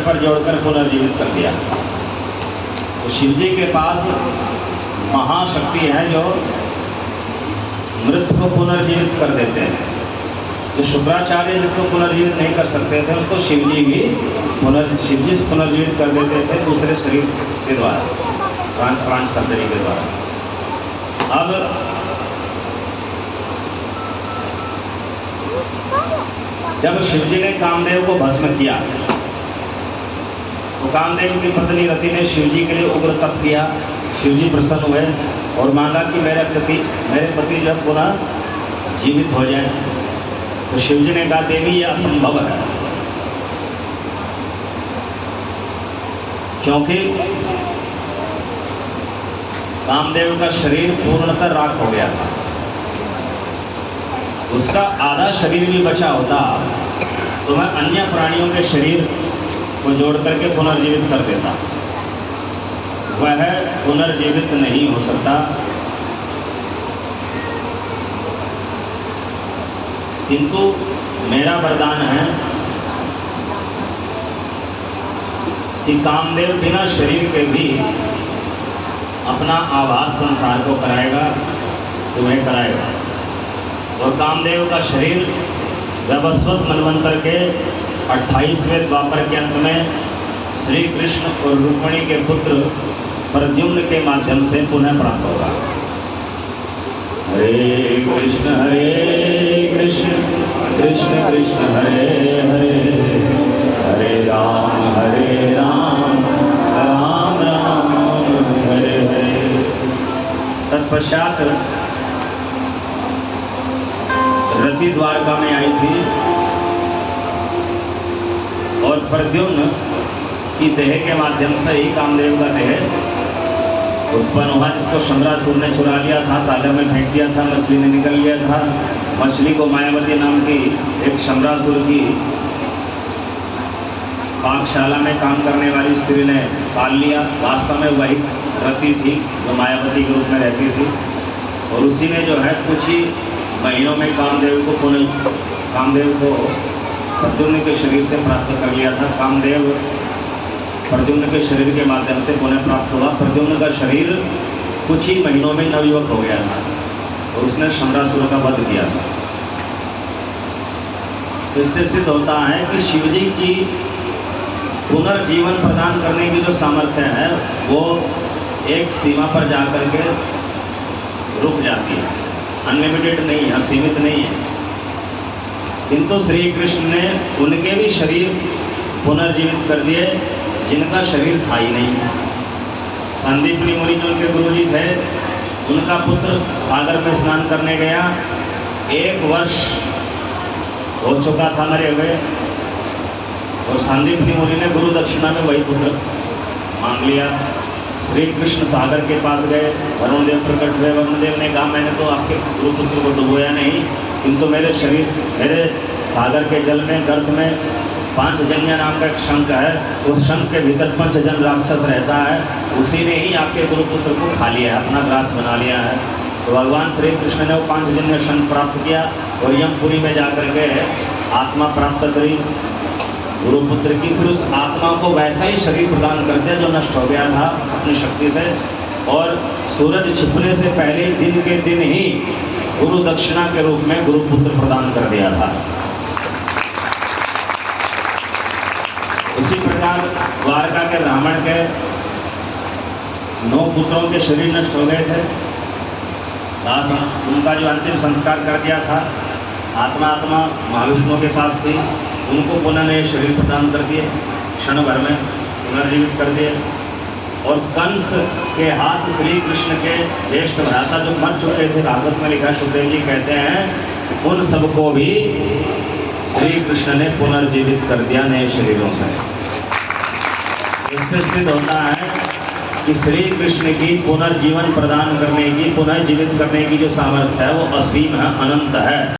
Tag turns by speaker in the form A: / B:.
A: पर जोड़कर पुनर्जीवित कर दिया। तो शिव जी के पास महाशक्ति है जो मृत को पुनर्जीवित कर देते हैं। तो शुक्राचार्य जिसको पुनर्जीवित नहीं कर सकते थे उसको शिव जी ही पुनर्जीवित कर देते थे दूसरे शरीर के द्वारा, ट्रांसप्लांट सर्जरी के द्वारा। अब जब शिव जी ने कामदेव को भस्म किया तो कामदेव की पत्नी रति ने शिव जी के लिए उग्र तप किया। शिव जी प्रसन्न हुए और मांगा कि मेरे पति जब पुनः जीवित हो जाए। तो शिव जी ने कहा देवी ये असंभव है, क्योंकि कामदेव का शरीर पूर्णतः राख हो गया था। उसका आधा शरीर भी बचा होता तो मैं अन्य प्राणियों के शरीर को जोड़ करके पुनर्जीवित कर देता। वह पुनर्जीवित नहीं हो सकता, किंतु मेरा वरदान है कि कामदेव बिना शरीर के भी अपना आभास संसार को कराएगा, तुम्हें कराएगा। और कामदेव का शरीर वैवस्वत मनवंतर के 28वें द्वापर के अंत में श्री कृष्ण और रुक्मिणी के पुत्र प्रद्युम्न के माध्यम से पुनः प्राप्त होगा। हरे कृष्ण कृष्ण कृष्ण हरे हरे, हरे राम राम राम हरे हरे। तत्पश्चात रति द्वारका में आई थी और प्रद्युम्न की देह के माध्यम से ही कामदेव का देह उत्पन्न हुआ, जिसको शंबरासुर ने चुरा लिया था, सागर में फेंक दिया था, मछली ने निकल लिया था। मछली को मायावती नाम की एक शंबरासुर की पाकशाला में काम करने वाली स्त्री ने पाल लिया। वास्तव में वही रति थी जो मायावती के रूप में रहती थी, और उसी ने जो है कुछ ही महीनों में कामदेव को प्रद्युम्न के शरीर से प्राप्त कर लिया था। कामदेव प्रद्युम्न के शरीर के माध्यम से पुनः प्राप्त हुआ। प्रद्युम्न का शरीर कुछ ही महीनों में नवयुवक हो गया था और उसने शंबरासुर का वध किया था। तो इससे सिद्ध होता है कि शिव जी की पुनर्जीवन प्रदान करने की जो सामर्थ्य है वो एक सीमा पर जाकर के रुक जाती है, अनलिमिटेड नहीं है, असीमित नहीं है। किंतु श्री कृष्ण ने उनके भी शरीर पुनर्जीवित कर दिए जिनका शरीर था ही नहीं। संदीपनी मुनि जो उनके गुरु जी थे, उनका पुत्र सागर में स्नान करने गया, 1 वर्ष हो चुका था मरे हुए, और संदीपनी मुनि ने गुरु दक्षिणा में वही पुत्र मांग लिया। श्री कृष्ण सागर के पास गए, वरुण देव प्रकट हुए। वरुण देव ने कहा मैंने तो आपके गुरु पुत्र को डुबोया नहीं, किंतु मेरे सागर के जल में गर्भ में पांचजन्य नाम का एक शंख है, उस शंख के भीतर पंचजन राक्षस रहता है, उसी ने ही आपके गुरु पुत्र को खा लिया है, अपना ग्रास बना लिया है। तो भगवान श्री कृष्ण ने वो पांचजन्य शंख प्राप्त किया और यमपुरी में जाकर के आत्मा प्राप्त करी गुरुपुत्र की। फिर उस आत्मा को वैसा ही शरीर प्रदान कर दिया जो नष्ट हो गया था अपनी शक्ति से, और सूरज छिपने से पहले दिन के दिन ही गुरु दक्षिणा के रूप में गुरुपुत्र प्रदान कर दिया था। इसी प्रकार द्वारका के ब्राह्मण के 9 पुत्रों के शरीर नष्ट हो गए थे, उनका जो अंतिम संस्कार कर दिया था, आत्मा महाविष्णु के पास थी, उनको पुनः नए शरीर प्रदान कर दिए, क्षण भर में पुनर्जीवित कर दिए। और कंस के हाथ श्री कृष्ण के ज्येष्ठ भ्राता जो मर चुके थे, भागवत में लिखा, सुखदेव जी कहते हैं उन सबको भी श्री कृष्ण ने पुनर्जीवित कर दिया नए शरीरों से। इससे सिद्ध होता है कि श्री कृष्ण की पुनर्जीवन प्रदान करने की, पुनर्जीवित करने की जो सामर्थ्य है वो असीम है, अनंत है।